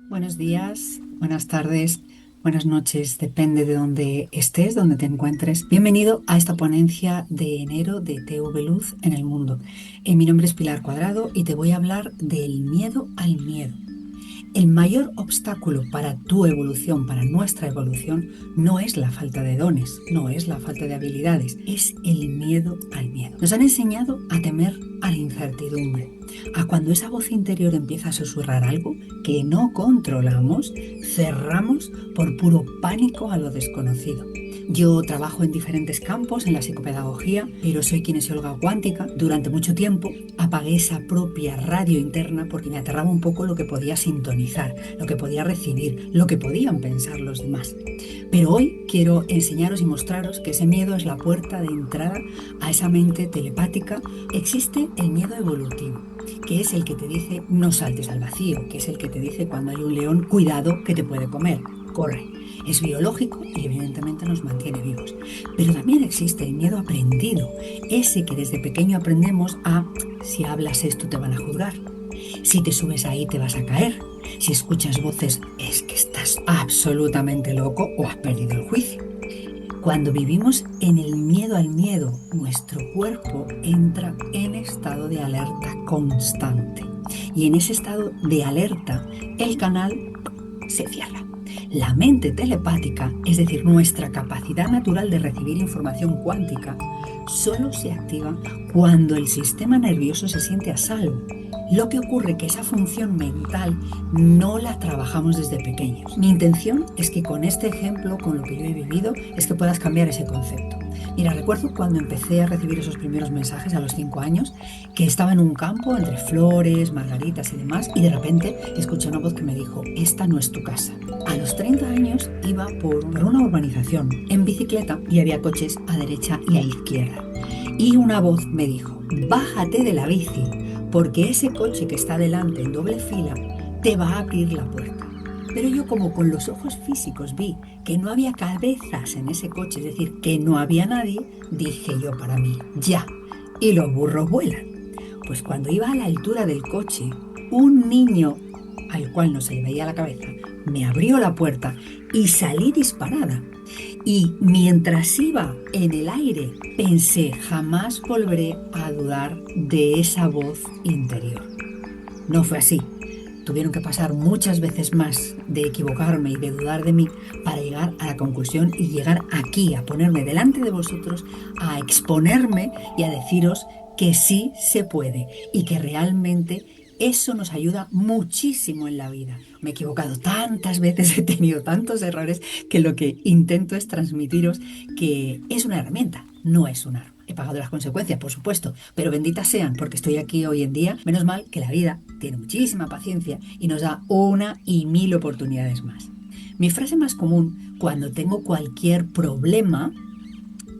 Buenos días, buenas tardes, buenas noches, depende de dónde estés, donde te encuentres. Bienvenido a esta ponencia de enero de TV Luz en el mundo. Mi nombre es Pilar Cuadrado y te voy a hablar del miedo al miedo. El mayor obstáculo para tu evolución, para nuestra evolución, no es la falta de dones, no es la falta de habilidades, es el miedo al miedo. Nos han enseñado a temer a la incertidumbre, a cuando esa voz interior empieza a susurrar algo que no controlamos, cerramos por puro pánico a lo desconocido. Yo trabajo en diferentes campos en la psicopedagogía, pero soy kinesióloga cuántica. Durante mucho tiempo apagué esa propia radio interna porque me aterraba un poco lo que podía sintonizar, lo que podía recibir, lo que podían pensar los demás. Pero hoy quiero enseñaros y mostraros que ese miedo es la puerta de entrada a esa mente telepática. Existe el miedo evolutivo, que es el que te dice no saltes al vacío, que es el que te dice cuando hay un león, cuidado que te puede comer, corre. Es biológico y evidentemente nos mantiene vivos. Pero también existe el miedo aprendido, ese que desde pequeño aprendemos a si hablas esto te van a juzgar, si te subes ahí te vas a caer, si escuchas voces es que estás absolutamente loco o has perdido el juicio. Cuando vivimos en el miedo al miedo, nuestro cuerpo entra en estado de alerta constante. Y en ese estado de alerta, el canal se cierra. La mente telepática, es decir, nuestra capacidad natural de recibir información cuántica, solo se activa cuando el sistema nervioso se siente a salvo. Lo que ocurre es que esa función mental no la trabajamos desde pequeños. Mi intención es que con este ejemplo, con lo que yo he vivido, es que puedas cambiar ese concepto. Mira, recuerdo cuando empecé a recibir esos primeros mensajes a los 5 años, que estaba en un campo entre flores, margaritas y demás, y de repente escuché una voz que me dijo, esta no es tu casa. A los 30 años iba por una urbanización en bicicleta y había coches a derecha y a izquierda. Y una voz me dijo, bájate de la bici, porque ese coche que está delante en doble fila te va a abrir la puerta. Pero yo como con los ojos físicos vi que no había cabezas en ese coche, es decir, que no había nadie, dije yo para mí, ya, y los burros vuelan. Pues cuando iba a la altura del coche, un niño al cual no se le veía la cabeza, me abrió la puerta y salí disparada. Y mientras iba en el aire, pensé, jamás volveré a dudar de esa voz interior. No fue así. Tuvieron que pasar muchas veces más de equivocarme y de dudar de mí para llegar a la conclusión y llegar aquí, a ponerme delante de vosotros, a exponerme y a deciros que sí se puede y que realmente eso nos ayuda muchísimo en la vida. Me he equivocado tantas veces, he tenido tantos errores que lo que intento es transmitiros que es una herramienta, no es un arma. He pagado las consecuencias, por supuesto, pero benditas sean porque estoy aquí hoy en día. Menos mal que la vida tiene muchísima paciencia y nos da una y mil oportunidades más. Mi frase más común cuando tengo cualquier problema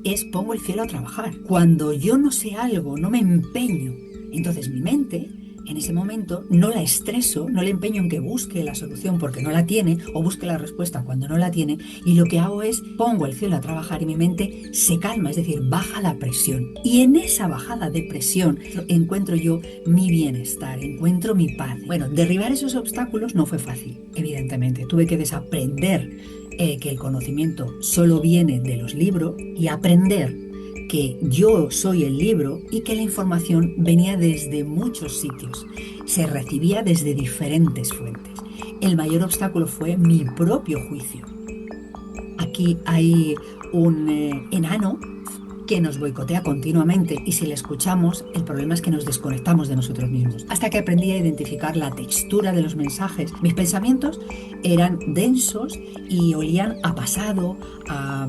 es pongo el cielo a trabajar. Cuando yo no sé algo, no me empeño. Entonces mi mente, en ese momento, no la estreso, no le empeño en que busque la solución porque no la tiene o busque la respuesta cuando no la tiene, y lo que hago es pongo el cielo a trabajar y mi mente se calma, es decir, baja la presión. Y en esa bajada de presión encuentro yo mi bienestar, encuentro mi paz. Bueno, derribar esos obstáculos no fue fácil, evidentemente. Tuve que desaprender que el conocimiento solo viene de los libros y aprender que yo soy el libro y que la información venía desde muchos sitios, se recibía desde diferentes fuentes. El mayor obstáculo fue mi propio juicio. Aquí hay un enano que nos boicotea continuamente y si le escuchamos, el problema es que nos desconectamos de nosotros mismos. Hasta que aprendí a identificar la textura de los mensajes. Mis pensamientos eran densos y olían a pasado, a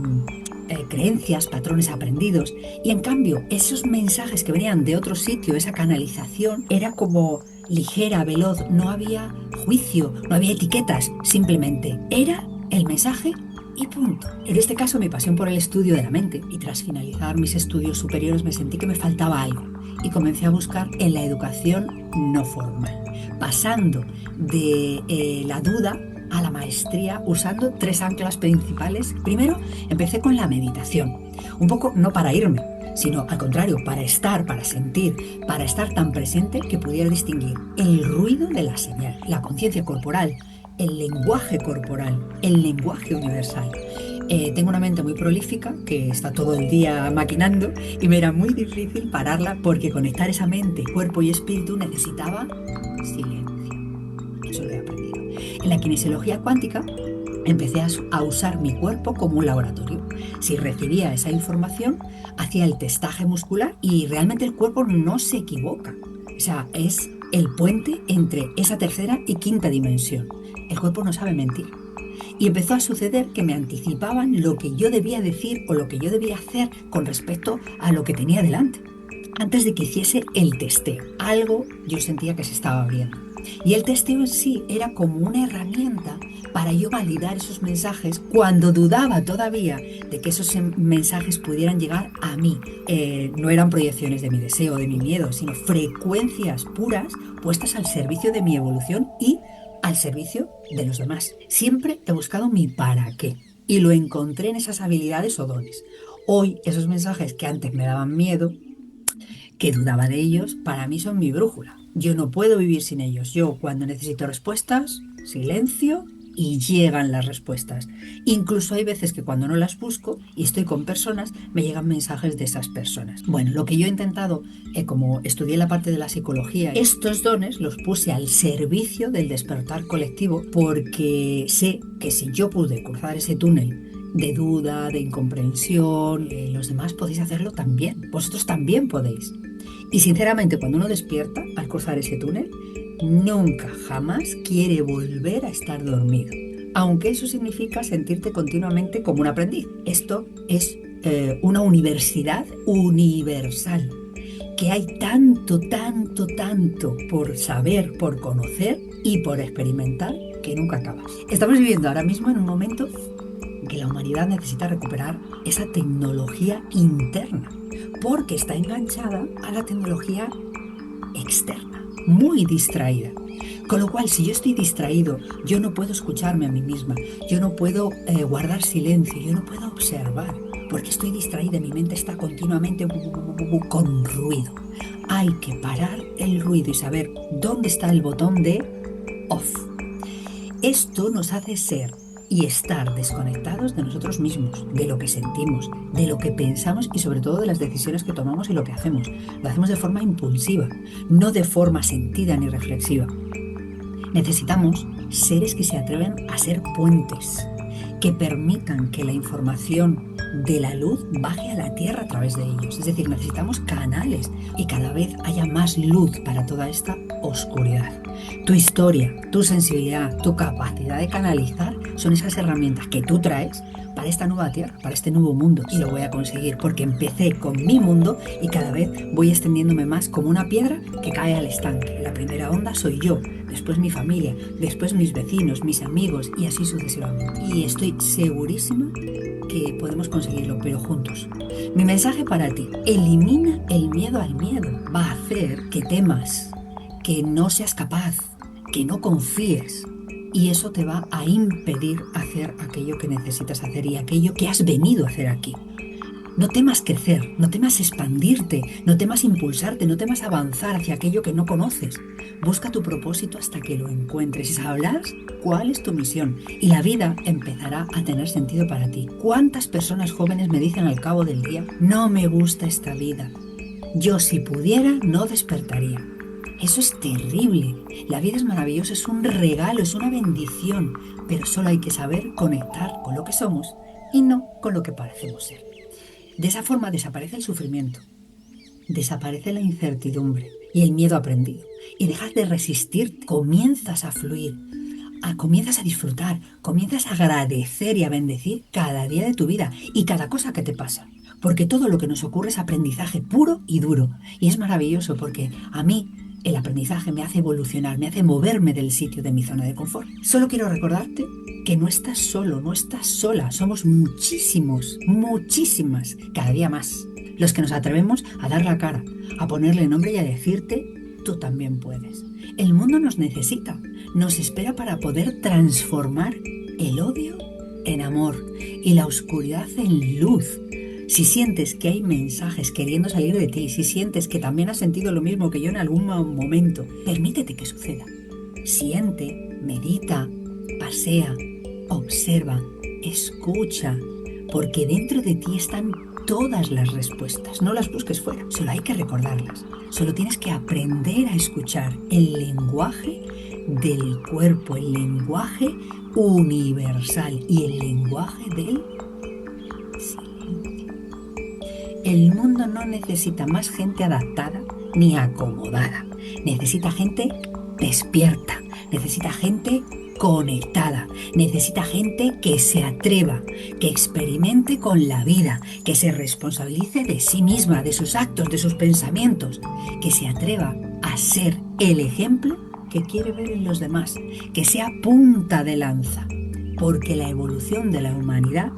creencias, patrones aprendidos. Y en cambio, esos mensajes que venían de otro sitio, esa canalización, era como ligera, veloz, no había juicio, no había etiquetas, simplemente era el mensaje y punto. En este caso, mi pasión por el estudio de la mente y tras finalizar mis estudios superiores me sentí que me faltaba algo y comencé a buscar en la educación no formal, pasando de la duda a la maestría usando 3 anclas principales. Primero, empecé con la meditación, un poco no para irme, sino al contrario, para estar, para sentir, para estar tan presente que pudiera distinguir el ruido de la señal, la conciencia corporal el lenguaje corporal, el lenguaje universal. Tengo una mente muy prolífica que está todo el día maquinando y me era muy difícil pararla porque conectar esa mente, cuerpo y espíritu necesitaba silencio. Eso lo he aprendido. En la kinesiología cuántica empecé a usar mi cuerpo como un laboratorio. Si recibía esa información, hacía el testaje muscular y realmente el cuerpo no se equivoca. O sea, es el puente entre esa tercera y quinta dimensión. El cuerpo no sabe mentir. Y empezó a suceder que me anticipaban lo que yo debía decir o lo que yo debía hacer con respecto a lo que tenía delante. Antes de que hiciese el testeo, algo yo sentía que se estaba abriendo. Y el testeo en sí era como una herramienta para yo validar esos mensajes cuando dudaba todavía de que esos mensajes pudieran llegar a mí. No eran proyecciones de mi deseo o de mi miedo, sino frecuencias puras puestas al servicio de mi evolución y al servicio de los demás. Siempre he buscado mi para qué y lo encontré en esas habilidades o dones. Hoy esos mensajes que antes me daban miedo, que dudaba de ellos, para mí son mi brújula. Yo no puedo vivir sin ellos. Yo cuando necesito respuestas, silencio y llegan las respuestas. Incluso hay veces que cuando no las busco y estoy con personas, me llegan mensajes de esas personas. Bueno, lo que yo he intentado, como estudié la parte de la psicología, estos dones los puse al servicio del despertar colectivo porque sé que si yo pude cruzar ese túnel de duda, de incomprensión, los demás podéis hacerlo también. Vosotros también podéis. Y sinceramente, cuando uno despierta al cruzar ese túnel, nunca, jamás quiere volver a estar dormido. Aunque eso significa sentirte continuamente como un aprendiz. Esto es una universidad universal, que hay tanto, tanto, tanto por saber, por conocer y por experimentar que nunca acaba. Estamos viviendo ahora mismo en un momento que la humanidad necesita recuperar esa tecnología interna, porque está enganchada a la tecnología externa, muy distraída. Con lo cual, si yo estoy distraído, yo no puedo escucharme a mí misma, yo no puedo guardar silencio, yo no puedo observar, porque estoy distraída, mi mente está continuamente con ruido. Hay que parar el ruido y saber dónde está el botón de off. Esto nos hace ser y estar desconectados de nosotros mismos, de lo que sentimos, de lo que pensamos y sobre todo de las decisiones que tomamos y lo que hacemos. Lo hacemos de forma impulsiva, no de forma sentida ni reflexiva. Necesitamos seres que se atreven a ser puentes, que permitan que la información de la luz baje a la tierra a través de ellos. Es decir, necesitamos canales y cada vez haya más luz para toda esta oscuridad. Tu historia, tu sensibilidad, tu capacidad de canalizar son esas herramientas que tú traes para esta nueva tierra, para este nuevo mundo. Y lo voy a conseguir porque empecé con mi mundo y cada vez voy extendiéndome más como una piedra que cae al estanque. La primera onda soy yo, después mi familia, después mis vecinos, mis amigos y así sucesivamente. Y estoy segurísima que podemos conseguirlo, pero juntos. Mi mensaje para ti: elimina el miedo al miedo. Va a hacer que temas, que no seas capaz, que no confíes. Y eso te va a impedir hacer aquello que necesitas hacer y aquello que has venido a hacer aquí. No temas crecer, no temas expandirte, no temas impulsarte, no temas avanzar hacia aquello que no conoces. Busca tu propósito hasta que lo encuentres y sabrás cuál es tu misión y la vida empezará a tener sentido para ti. ¿Cuántas personas jóvenes me dicen al cabo del día: no me gusta esta vida? Yo si pudiera no despertaría. Eso es terrible. La vida es maravillosa, es un regalo, es una bendición, pero solo hay que saber conectar con lo que somos y no con lo que parecemos ser. De esa forma desaparece el sufrimiento, desaparece la incertidumbre y el miedo aprendido. Y dejas de resistirte, comienzas a fluir, comienzas a disfrutar, comienzas a agradecer y a bendecir cada día de tu vida y cada cosa que te pasa. Porque todo lo que nos ocurre es aprendizaje puro y duro. Y es maravilloso porque a mí el aprendizaje me hace evolucionar, me hace moverme del sitio de mi zona de confort. Solo quiero recordarte que no estás solo, no estás sola. Somos muchísimos, muchísimas, cada día más. Los que nos atrevemos a dar la cara, a ponerle nombre y a decirte: tú también puedes. El mundo nos necesita, nos espera para poder transformar el odio en amor y la oscuridad en luz. Si sientes que hay mensajes queriendo salir de ti, si sientes que también has sentido lo mismo que yo en algún momento, permítete que suceda. Siente, medita, Pasea, observa, escucha, porque dentro de ti están todas las respuestas. No las busques fuera, solo hay que recordarlas. Solo tienes que aprender a escuchar el lenguaje del cuerpo, el lenguaje universal y el lenguaje del silencio. El mundo no necesita más gente adaptada ni acomodada. Necesita gente despierta, necesita gente conectada, necesita gente que se atreva, que experimente con la vida, que se responsabilice de sí misma, de sus actos, de sus pensamientos, que se atreva a ser el ejemplo que quiere ver en los demás, que sea punta de lanza, porque la evolución de la humanidad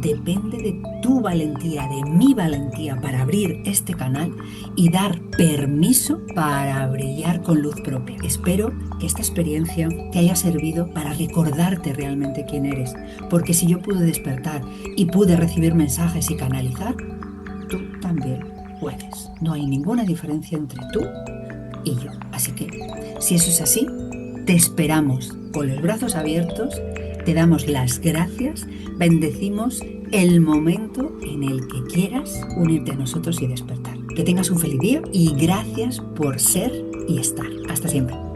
depende de tu valentía, de mi valentía para abrir este canal y dar permiso para brillar con luz propia. Espero que esta experiencia te haya servido para recordarte realmente quién eres, porque si yo pude despertar y pude recibir mensajes y canalizar, tú también puedes. No hay ninguna diferencia entre tú y yo. Así que, si eso es así, te esperamos con los brazos abiertos. Te damos las gracias, bendecimos el momento en el que quieras unirte a nosotros y despertar. Que tengas un feliz día y gracias por ser y estar. Hasta siempre.